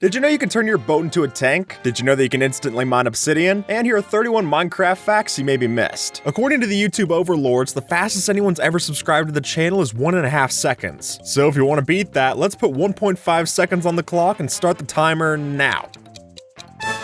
Did you know you can turn your boat into a tank? Did you know that you can instantly mine obsidian? And here are 31 Minecraft facts you maybe missed. According to the YouTube overlords, the fastest anyone's ever subscribed to the channel is 1.5 seconds. So if you want to beat that, let's put 1.5 seconds on the clock and start the timer now.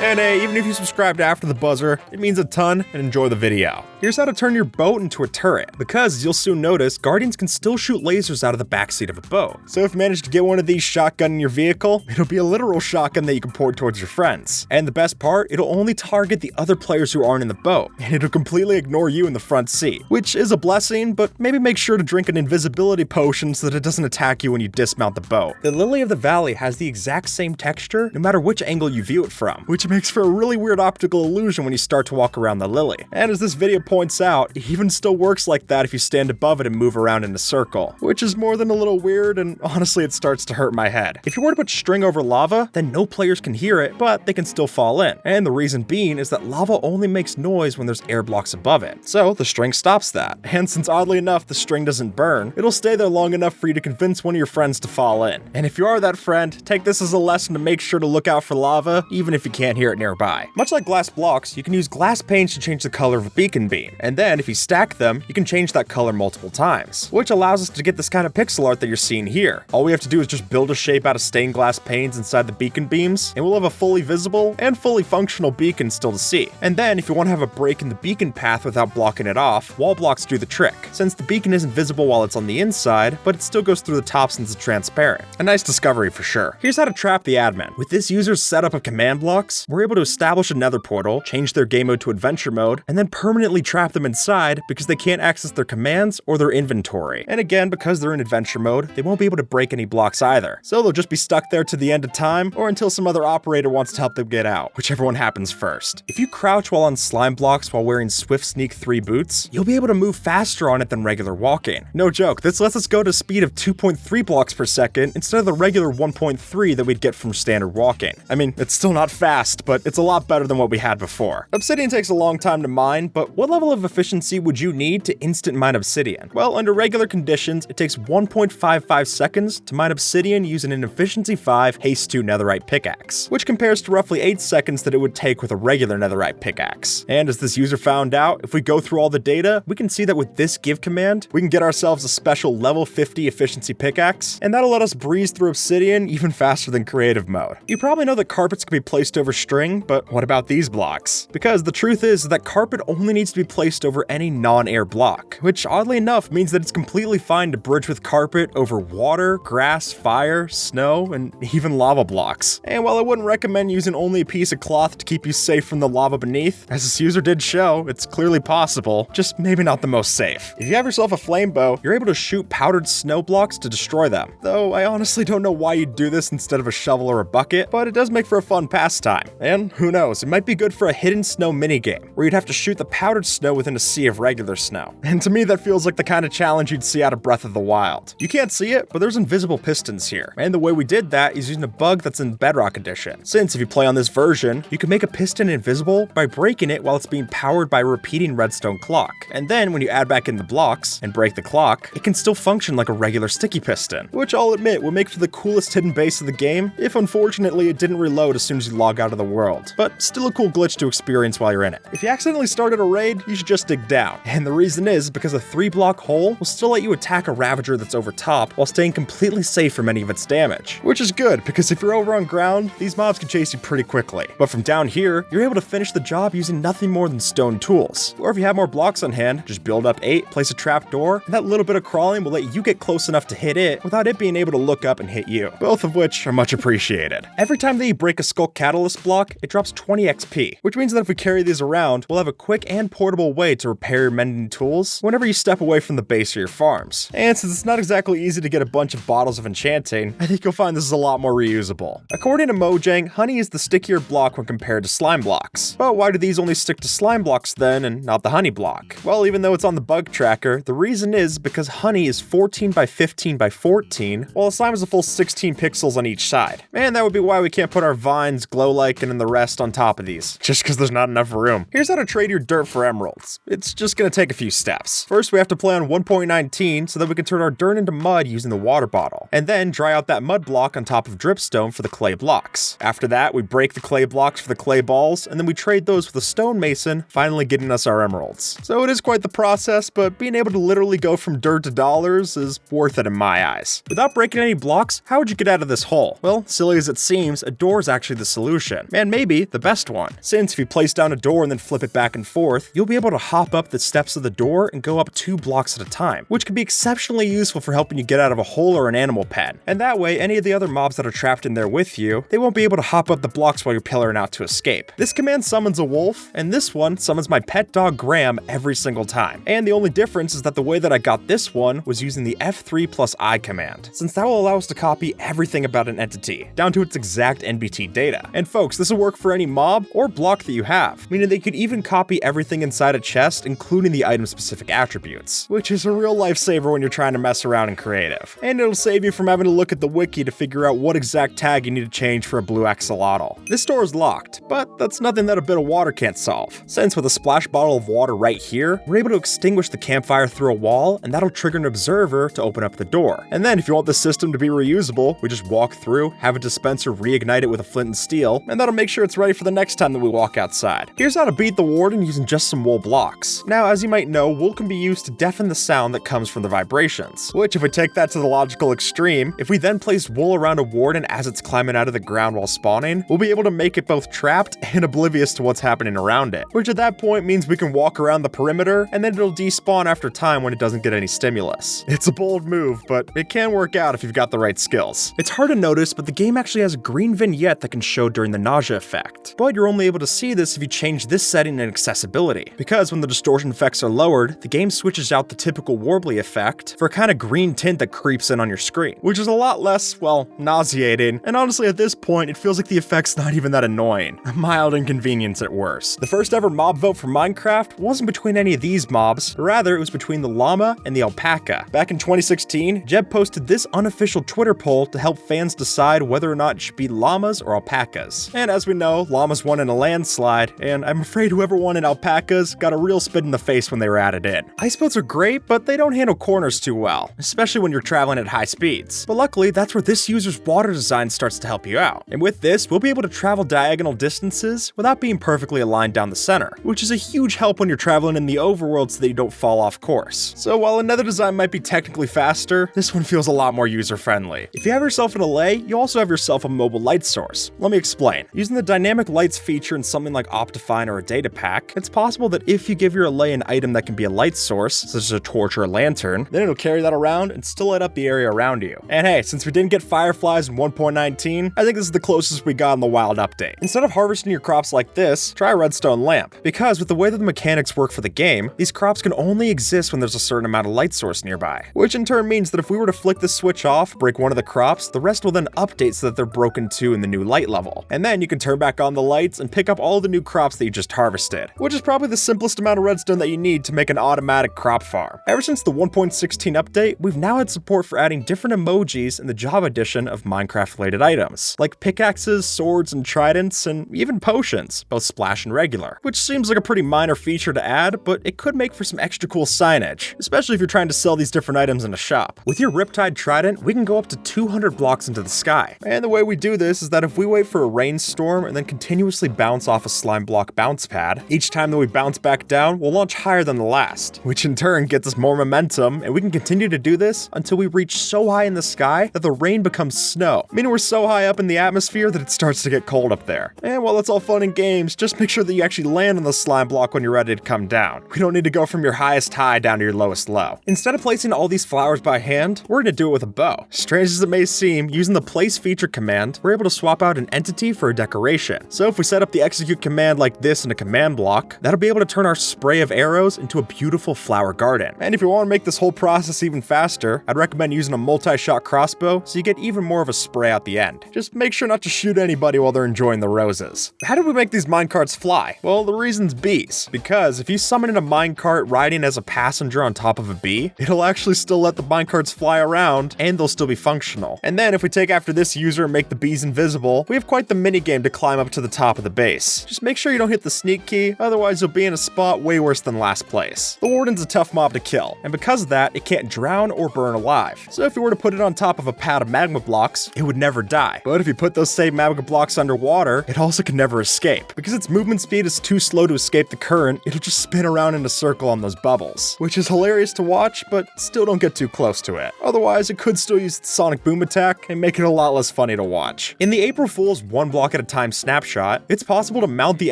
And hey, even if you subscribed after the buzzer, it means a ton, and enjoy the video. Here's how to turn your boat into a turret, because as you'll soon notice, guardians can still shoot lasers out of the backseat of a boat. So if you manage to get one of these shotgun in your vehicle, it'll be a literal shotgun that you can point towards your friends. And the best part, it'll only target the other players who aren't in the boat, and it'll completely ignore you in the front seat, which is a blessing, but maybe make sure to drink an invisibility potion so that it doesn't attack you when you dismount the boat. The Lily of the Valley has the exact same texture no matter which angle you view it from, which makes for a really weird optical illusion when you start to walk around the lily. And as this video points out, it even still works like that if you stand above it and move around in a circle, which is more than a little weird, and honestly it starts to hurt my head. If you were to put string over lava, then no players can hear it, but they can still fall in. And the reason being is that lava only makes noise when there's air blocks above it, so the string stops that. And since oddly enough the string doesn't burn, it'll stay there long enough for you to convince one of your friends to fall in. And if you are that friend, take this as a lesson to make sure to look out for lava, even if you can't hear it nearby. Much like glass blocks, you can use glass panes to change the color of a beacon beam, and then if you stack them, you can change that color multiple times, which allows us to get this kind of pixel art that you're seeing here. All we have to do is just build a shape out of stained glass panes inside the beacon beams, and we'll have a fully visible and fully functional beacon still to see. And then if you want to have a break in the beacon path without blocking it off, wall blocks do the trick, since the beacon isn't visible while it's on the inside, but it still goes through the top since it's transparent. A nice discovery for sure. Here's how to trap the admin. With this user's setup of command blocks, we're able to establish a nether portal, change their game mode to adventure mode, and then permanently trap them inside because they can't access their commands or their inventory. And again, because they're in adventure mode, they won't be able to break any blocks either. So they'll just be stuck there to the end of time, or until some other operator wants to help them get out, whichever one happens first. If you crouch while on slime blocks while wearing Swift Sneak 3 boots, you'll be able to move faster on it than regular walking. No joke, this lets us go to a speed of 2.3 blocks per second instead of the regular 1.3 that we'd get from standard walking. I mean, it's still not fast, but it's a lot better than what we had before. Obsidian takes a long time to mine, but what level of efficiency would you need to instant mine obsidian? Well, under regular conditions, it takes 1.55 seconds to mine obsidian using an efficiency 5 haste 2 netherite pickaxe, which compares to roughly 8 seconds that it would take with a regular netherite pickaxe. And as this user found out, if we go through all the data, we can see that with this give command, we can get ourselves a special level 50 efficiency pickaxe, and that'll let us breeze through obsidian even faster than creative mode. You probably know that carpets can be placed over string, but what about these blocks? Because the truth is that carpet only needs to be placed over any non-air block, which oddly enough means that it's completely fine to bridge with carpet over water, grass, fire, snow, and even lava blocks. And while I wouldn't recommend using only a piece of cloth to keep you safe from the lava beneath, as this user did show, it's clearly possible, just maybe not the most safe. If you have yourself a flame bow, you're able to shoot powdered snow blocks to destroy them. Though I honestly don't know why you'd do this instead of a shovel or a bucket, but it does make for a fun pastime. And who knows, it might be good for a hidden snow minigame, where you'd have to shoot the powdered snow within a sea of regular snow. And to me, that feels like the kind of challenge you'd see out of Breath of the Wild. You can't see it, but there's invisible pistons here. And the way we did that is using a bug that's in Bedrock Edition. Since if you play on this version, you can make a piston invisible by breaking it while it's being powered by a repeating redstone clock. And then when you add back in the blocks and break the clock, it can still function like a regular sticky piston, which I'll admit would make for the coolest hidden base of the game, if unfortunately it didn't reload as soon as you log out of the world. But still a cool glitch to experience while you're in it. If you accidentally started a raid, you should just dig down. And the reason is because a 3-block hole will still let you attack a Ravager that's over top while staying completely safe from any of its damage. Which is good, because if you're over on ground, these mobs can chase you pretty quickly. But from down here, you're able to finish the job using nothing more than stone tools. Or if you have more blocks on hand, just build up 8, place a trap door, and that little bit of crawling will let you get close enough to hit it without it being able to look up and hit you. Both of which are much appreciated. Every time that you break a skull catalyst block, it drops 20 XP, which means that if we carry these around, we'll have a quick and portable way to repair your mending tools whenever you step away from the base or your farms. And since it's not exactly easy to get a bunch of bottles of enchanting, I think you'll find this is a lot more reusable. According to Mojang, honey is the stickier block when compared to slime blocks. But why do these only stick to slime blocks then and not the honey block? Well, even though it's on the bug tracker, the reason is because honey is 14 by 15 by 14, while the slime is a full 16 pixels on each side. And that would be why we can't put our vines, glow like, brick and then the rest on top of these, just because there's not enough room. Here's how to trade your dirt for emeralds. It's just gonna take a few steps. First, we have to play on 1.19 so that we can turn our dirt into mud using the water bottle, and then dry out that mud block on top of dripstone for the clay blocks. After that, we break the clay blocks for the clay balls, and then we trade those with a stonemason, finally getting us our emeralds. So it is quite the process, but being able to literally go from dirt to dollars is worth it in my eyes. Without breaking any blocks, how would you get out of this hole? Well, silly as it seems, a door is actually the solution, and maybe the best one. Since if you place down a door and then flip it back and forth, you'll be able to hop up the steps of the door and go up 2 blocks at a time, which can be exceptionally useful for helping you get out of a hole or an animal pen. And that way, any of the other mobs that are trapped in there with you, they won't be able to hop up the blocks while you're pillaring out to escape. This command summons a wolf, and this one summons my pet dog Graham every single time. And the only difference is that the way that I got this one was using the F3+I command, since that will allow us to copy everything about an entity, down to its exact NBT data. And folks, this will work for any mob or block that you have, meaning they could even copy everything inside a chest, including the item-specific attributes, which is a real lifesaver when you're trying to mess around in creative. And it'll save you from having to look at the wiki to figure out what exact tag you need to change for a blue axolotl. This door is locked, but that's nothing that a bit of water can't solve, since with a splash bottle of water right here, we're able to extinguish the campfire through a wall, and that'll trigger an observer to open up the door. And then if you want the system to be reusable, we just walk through, have a dispenser reignite it with a flint and steel, and that'll make sure it's ready for the next time that we walk outside. Here's how to beat the warden using just some wool blocks. Now, as you might know, wool can be used to deafen the sound that comes from the vibrations, which if we take that to the logical extreme, if we then place wool around a warden as it's climbing out of the ground while spawning, we'll be able to make it both trapped and oblivious to what's happening around it, which at that point means we can walk around the perimeter and then it'll despawn after time when it doesn't get any stimulus. It's a bold move, but it can work out if you've got the right skills. It's hard to notice, but the game actually has a green vignette that can show during the nausea effect, but you're only able to see this if you change this setting in accessibility, because when the distortion effects are lowered, the game switches out the typical warbly effect for a kind of green tint that creeps in on your screen, which is a lot less, well, nauseating, and honestly at this point it feels like the effect's not even that annoying. A mild inconvenience at worst. The first ever mob vote for Minecraft wasn't between any of these mobs, but rather it was between the llama and the alpaca. Back in 2016, Jeb posted this unofficial Twitter poll to help fans decide whether or not it should be llamas or alpacas. And as we know, llamas won in a landslide, and I'm afraid whoever won in alpacas got a real spit in the face when they were added in. Ice boats are great, but they don't handle corners too well, especially when you're traveling at high speeds. But luckily, that's where this user's water design starts to help you out. And with this, we'll be able to travel diagonal distances without being perfectly aligned down the center, which is a huge help when you're traveling in the overworld so that you don't fall off course. So while another design might be technically faster, this one feels a lot more user-friendly. If you have yourself an allay, you also have yourself a mobile light source. Let me explain. Using the dynamic lights feature in something like Optifine or a data pack, it's possible that if you give your allay an item that can be a light source, such as a torch or a lantern, then it'll carry that around and still light up the area around you. And hey, since we didn't get fireflies in 1.19, I think this is the closest we got in the wild update. Instead of harvesting your crops like this, try a redstone lamp, because with the way that the mechanics work for the game, these crops can only exist when there's a certain amount of light source nearby, which in turn means that if we were to flick this switch off, break one of the crops, the rest will then update so that they're broken too in the new light level. And then you can turn back on the lights and pick up all the new crops that you just harvested, which is probably the simplest amount of redstone that you need to make an automatic crop farm. Ever since the 1.16 update, we've now had support for adding different emojis in the Java edition of Minecraft-related items, like pickaxes, swords, and tridents, and even potions, both splash and regular, which seems like a pretty minor feature to add, but it could make for some extra cool signage, especially if you're trying to sell these different items in a shop. With your Riptide Trident, we can go up to 200 blocks into the sky, and the way we do this is that if we wait for a rainstorm and then continuously bounce off a slime block bounce pad, each time that we bounce back down, we'll launch higher than the last, which in turn gets us more momentum, and we can continue to do this until we reach so high in the sky that the rain becomes snow, meaning we're so high up in the atmosphere that it starts to get cold up there. And while it's all fun and games, just make sure that you actually land on the slime block when you're ready to come down. We don't need to go from your highest high down to your lowest low. Instead of placing all these flowers by hand, we're gonna do it with a bow. Strange as it may seem, using the place feature command, we're able to swap out an entity for a decoration. So if we set up the execute command like this in a command block, that'll be able to turn our spray of arrows into a beautiful flower garden. And if you want to make this whole process even faster, I'd recommend using a multi-shot crossbow so you get even more of a spray at the end. Just make sure not to shoot anybody while they're enjoying the roses. How did we make these minecarts fly? Well, the reason's bees. Because if you summon in a minecart riding as a passenger on top of a bee, it'll actually still let the minecarts fly around and they'll still be functional. And then if we take after this user and make the bees invisible, we have quite the minigame game to climb up to the top of the base. Just make sure you don't hit the sneak key, otherwise you'll be in a spot way worse than last place. The Warden's a tough mob to kill, and because of that, it can't drown or burn alive. So if you were to put it on top of a pad of magma blocks, it would never die. But if you put those same magma blocks underwater, it also can never escape. Because its movement speed is too slow to escape the current, it'll just spin around in a circle on those bubbles, which is hilarious to watch, but still don't get too close to it. Otherwise, it could still use its sonic boom attack and make it a lot less funny to watch. In the April Fool's one block at a time snapshot, it's possible to mount the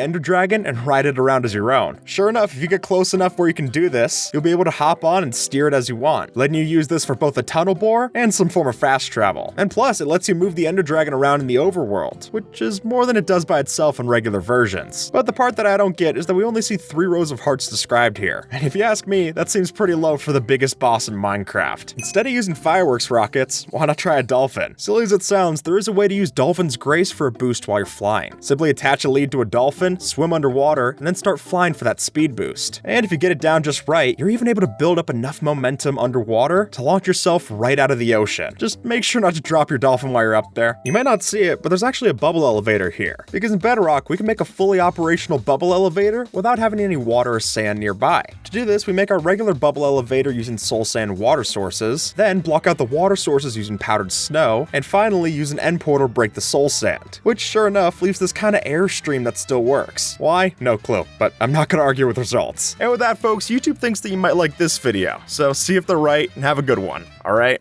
Ender Dragon and ride it around as your own. Sure enough, if you get close enough where you can do this, you'll be able to hop on and steer it as you want, letting you use this for both a tunnel bore and some form of fast travel. And plus, it lets you move the Ender Dragon around in the overworld, which is more than it does by itself in regular versions. But the part that I don't get is that we only see 3 rows of hearts described here. And if you ask me, that seems pretty low for the biggest boss in Minecraft. Instead of using fireworks rockets, why not try a dolphin? Silly as it sounds, there is a way to use Dolphin's Grace for a boost while you're flying. Simply attach a lead to a dolphin, swim underwater, and then start flying for that speed boost. And if you get it down just right, you're even able to build up enough momentum underwater to launch yourself right out of the ocean. Just make sure not to drop your dolphin while you're up there. You might not see it, but there's actually a bubble elevator here. Because in Bedrock, we can make a fully operational bubble elevator without having any water or sand nearby. To do this, we make our regular bubble elevator using soul sand water sources, then block out the water sources using powdered snow, and finally use an end portal to break the soul sand, which sure enough leaves this kind of airstream that still works. Why? No clue, but I'm not gonna argue with results. And with that, folks, YouTube thinks that you might like this video, so see if they're right and have a good one, alright?